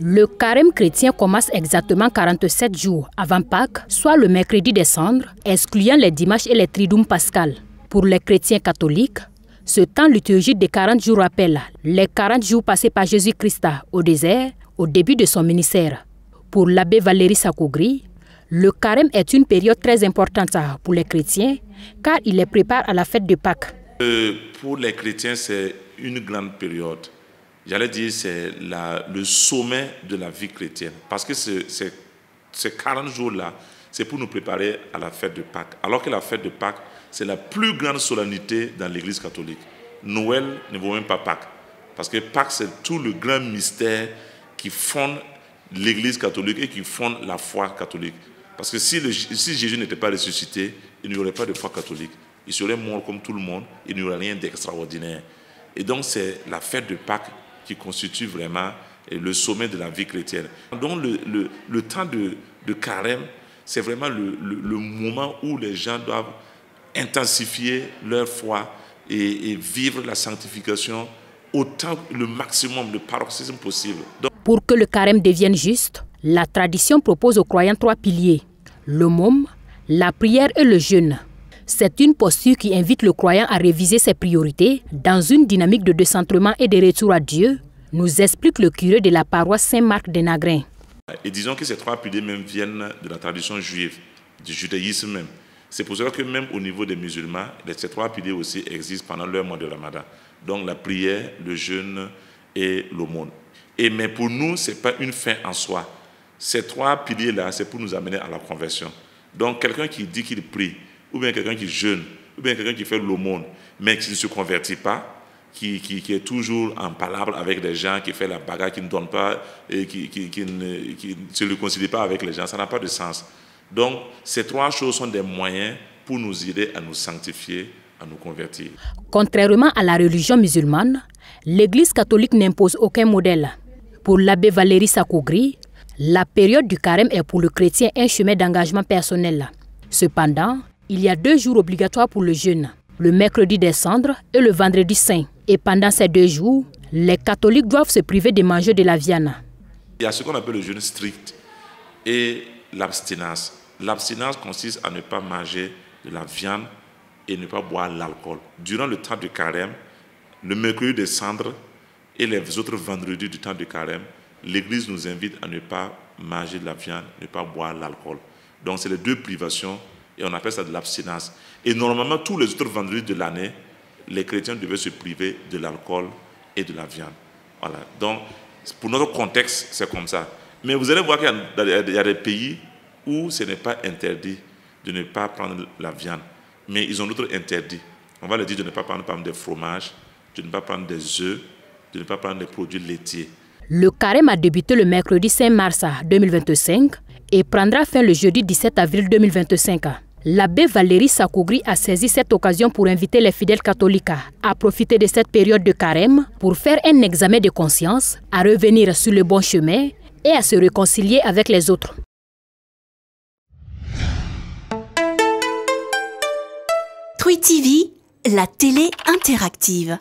Le carême chrétien commence exactement 47 jours avant Pâques, soit le mercredi des cendres, excluant les dimanches et les triduum pascal. Pour les chrétiens catholiques, ce temps liturgique de 40 jours rappelle les 40 jours passés par Jésus-Christ au désert au début de son ministère. Pour l'abbé Valéry Sakogri, le carême est une période très importante pour les chrétiens car il les prépare à la fête de Pâques. Pour les chrétiens, c'est une grande période. J'allais dire c'est le sommet de la vie chrétienne. Parce que ces 40 jours-là, c'est pour nous préparer à la fête de Pâques. Alors que la fête de Pâques, c'est la plus grande solennité dans l'Église catholique. Noël ne vaut même pas Pâques. Parce que Pâques, c'est tout le grand mystère qui fonde l'Église catholique et qui fonde la foi catholique. Parce que si Jésus n'était pas ressuscité, il n'y aurait pas de foi catholique. Il serait mort comme tout le monde, il n'y aurait rien d'extraordinaire. Et donc c'est la fête de Pâques qui constitue vraiment le sommet de la vie chrétienne. Donc le temps de carême, c'est vraiment le moment où les gens doivent intensifier leur foi et vivre la sanctification autant le maximum, le paroxysme possible. Donc, pour que le carême devienne juste, la tradition propose aux croyants 3 piliers, le môme, la prière et le jeûne. C'est une posture qui invite le croyant à réviser ses priorités dans une dynamique de décentrement et de retour à Dieu, nous explique le curé de la paroisse Saint-Marc de Nagrin. Et disons que ces 3 piliers même viennent de la tradition juive, du judaïsme même. C'est pour cela que même au niveau des musulmans, ces 3 piliers aussi existent pendant leur mois de Ramadan. Donc la prière, le jeûne et l'aumône. Mais pour nous, ce n'est pas une fin en soi. Ces 3 piliers-là, c'est pour nous amener à la conversion. Donc quelqu'un qui dit qu'il prie, ou bien quelqu'un qui jeûne, ou bien quelqu'un qui fait l'aumône, mais qui ne se convertit pas, qui est toujours en palabre avec les gens, qui fait la bagarre, qui ne donne pas, et qui ne se réconcilie pas avec les gens, ça n'a pas de sens. Donc, ces 3 choses sont des moyens pour nous aider à nous sanctifier, à nous convertir. Contrairement à la religion musulmane, l'Église catholique n'impose aucun modèle. Pour l'abbé Valéry Sakogri, la période du carême est pour le chrétien un chemin d'engagement personnel. Cependant, il y a 2 jours obligatoires pour le jeûne, le mercredi des cendres et le vendredi saint. Et pendant ces 2 jours, les catholiques doivent se priver de manger de la viande. Il y a ce qu'on appelle le jeûne strict et l'abstinence. L'abstinence consiste à ne pas manger de la viande et ne pas boire l'alcool. Durant le temps de carême, le mercredi des cendres et les autres vendredis du temps de carême, l'Église nous invite à ne pas manger de la viande, ne pas boire l'alcool. Donc c'est les 2 privations et on appelle ça de l'abstinence. Et normalement, tous les autres vendredis de l'année, les chrétiens devaient se priver de l'alcool et de la viande. Voilà. Donc, pour notre contexte, c'est comme ça. Mais vous allez voir qu'il y a des pays où ce n'est pas interdit de ne pas prendre la viande. Mais ils ont d'autres interdits. On va leur dire de ne pas prendre, par exemple, des fromages, de ne pas prendre des œufs, de ne pas prendre des produits laitiers. Le carême a débuté le mercredi 5 mars 2025 et prendra fin le jeudi 17 avril 2025. L'abbé Valéry Sakogri a saisi cette occasion pour inviter les fidèles catholiques à profiter de cette période de carême pour faire un examen de conscience, à revenir sur le bon chemin et à se réconcilier avec les autres. Twi TV, la télé interactive.